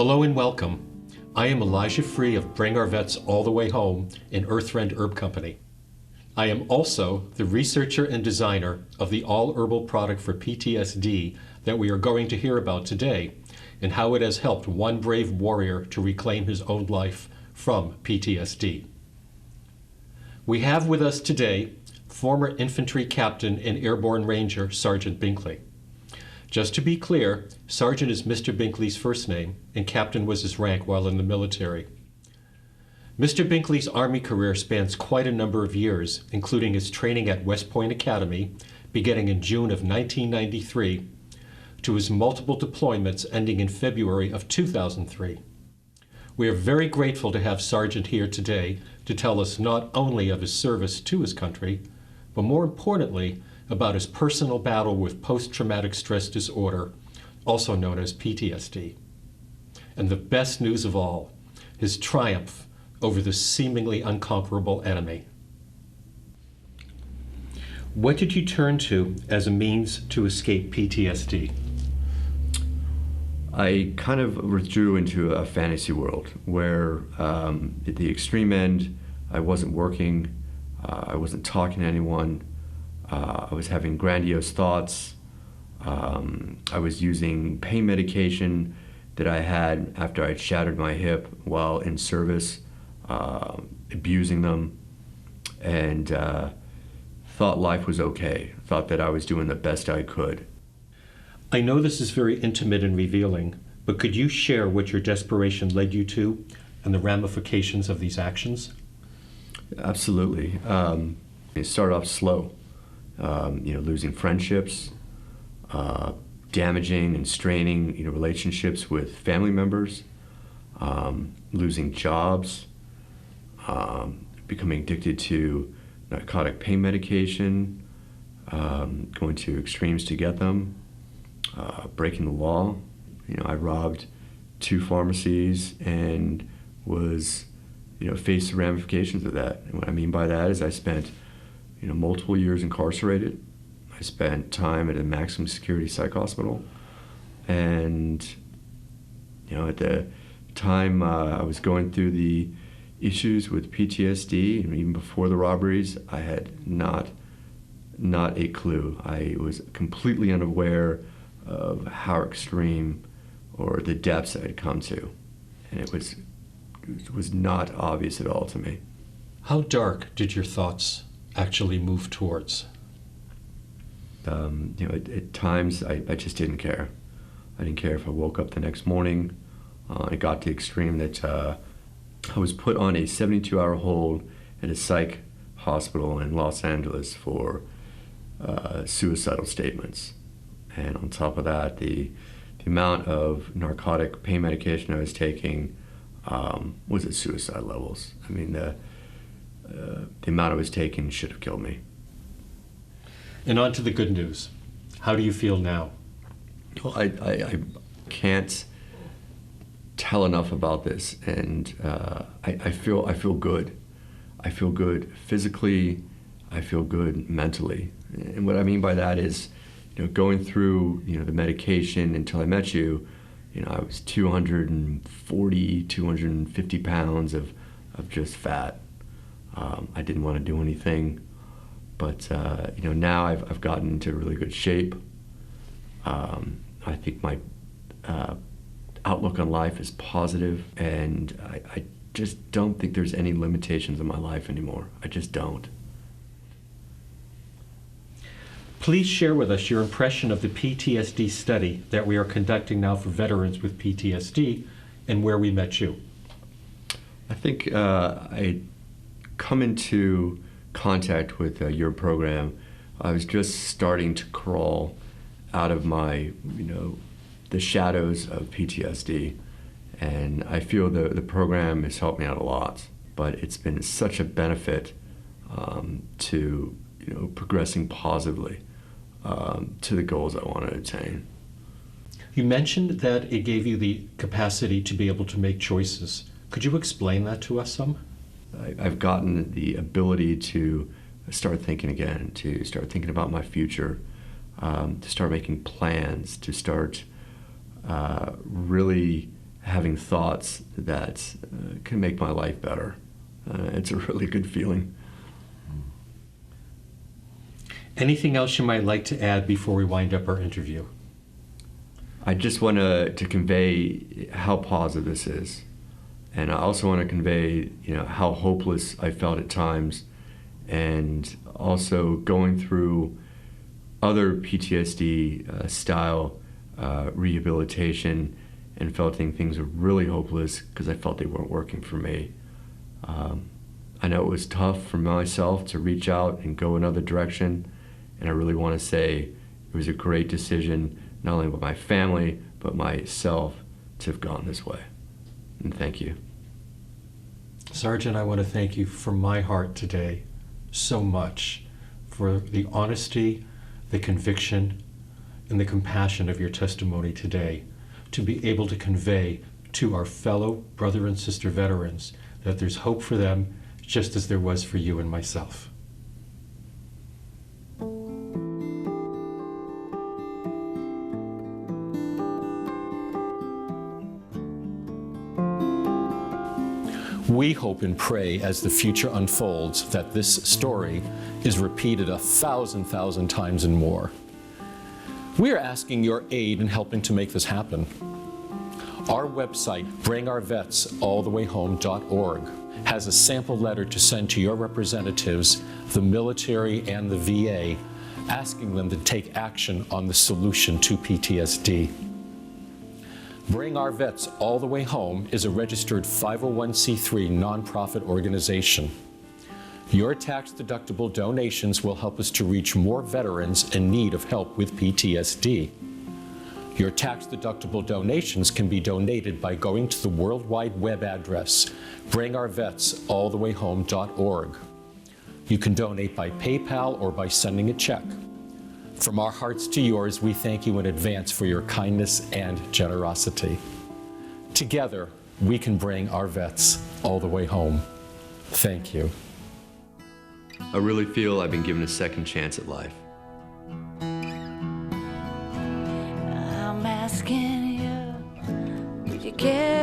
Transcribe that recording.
Hello and welcome. I am Elijah Free of Bring Our Vets All the Way Home in Earthrend Herb Company. I am also the researcher and designer of the all-herbal product for PTSD that we are going to hear about today and how it has helped one brave warrior to reclaim his own life from PTSD. We have with us today former infantry captain and airborne ranger Sergeant Binkley. Just to be clear, Sergeant is Mr. Binkley's first name, and Captain was his rank while in the military. Mr. Binkley's Army career spans quite a number of years, including his training at West Point Academy, beginning in June of 1993, to his multiple deployments ending in February of 2003. We are very grateful to have Sergeant here today to tell us not only of his service to his country, but more importantly, about his personal battle with post-traumatic stress disorder, also known as PTSD. And the best news of all, his triumph over the seemingly unconquerable enemy. What did you turn to as a means to escape PTSD? I kind of withdrew into a fantasy world where at the extreme end, I wasn't working, I wasn't talking to anyone, I was having grandiose thoughts. I was using pain medication that I had after I'd shattered my hip while in service, abusing them, and thought life was okay, thought that I was doing the best I could. I know this is very intimate and revealing, but could you share what your desperation led you to and the ramifications of these actions? Absolutely. It started off slow. Losing friendships, damaging and straining, relationships with family members, losing jobs, becoming addicted to narcotic pain medication, going to extremes to get them, breaking the law. I robbed 2 pharmacies and was, faced the ramifications of that. And what I mean by that is I spent multiple years incarcerated. I spent time at a maximum security psych hospital. And, at the time I was going through the issues with PTSD, and even before the robberies, I had not a clue. I was completely unaware of how extreme or the depths I had come to. And it was not obvious at all to me. How dark did your thoughts actually move towards? At times I just didn't care. I didn't care if I woke up the next morning. It got to the extreme that I was put on a 72-hour hold at a psych hospital in Los Angeles for suicidal statements. And on top of that, the amount of narcotic pain medication I was taking was at suicide levels. I mean, the amount I was taking should have killed me. And on to the good news. How do you feel now? Well, I can't tell enough about this, and I feel good. I feel good physically. I feel good mentally. And what I mean by that is, going through the medication until I met you, I was 240, 250 pounds of just fat. I didn't want to do anything, but now I've gotten into really good shape. I think my outlook on life is positive, and I just don't think there's any limitations in my life anymore. I just don't. Please share with us your impression of the PTSD study that we are conducting now for veterans with PTSD and where we met you. I think I come into contact with your program. I was just starting to crawl out of my, the shadows of PTSD, and I feel the program has helped me out a lot. But it's been such a benefit to progressing positively to the goals I want to attain. You mentioned that it gave you the capacity to be able to make choices. Could you explain that to us some? I've gotten the ability to start thinking again, to start thinking about my future, to start making plans, to start really having thoughts that can make my life better. It's a really good feeling. Anything else you might like to add before we wind up our interview? I just want to convey how positive this is. And I also want to convey, how hopeless I felt at times, and also going through other PTSD style rehabilitation and felt things were really hopeless because I felt they weren't working for me. I know it was tough for myself to reach out and go another direction, and I really want to say it was a great decision, not only with my family, but myself, to have gone this way. And thank you. Sergeant, I want to thank you from my heart today so much for the honesty, the conviction, and the compassion of your testimony today, to be able to convey to our fellow brother and sister veterans that there's hope for them just as there was for you and myself. We hope and pray as the future unfolds that this story is repeated 1,000 times and more. We are asking your aid in helping to make this happen. Our website, bringourvetsallthewayhome.org, has a sample letter to send to your representatives, the military and the VA, asking them to take action on the solution to PTSD. Bring Our Vets All the Way Home is a registered 501c3 nonprofit organization. Your tax-deductible donations will help us to reach more veterans in need of help with PTSD. Your tax-deductible donations can be donated by going to the World Wide Web address, bringourvetsallthewayhome.org. You can donate by PayPal or by sending a check. From our hearts to yours, we thank you in advance for your kindness and generosity. Together, we can bring our vets all the way home. Thank you. I really feel I've been given a second chance at life. I'm asking you, would you care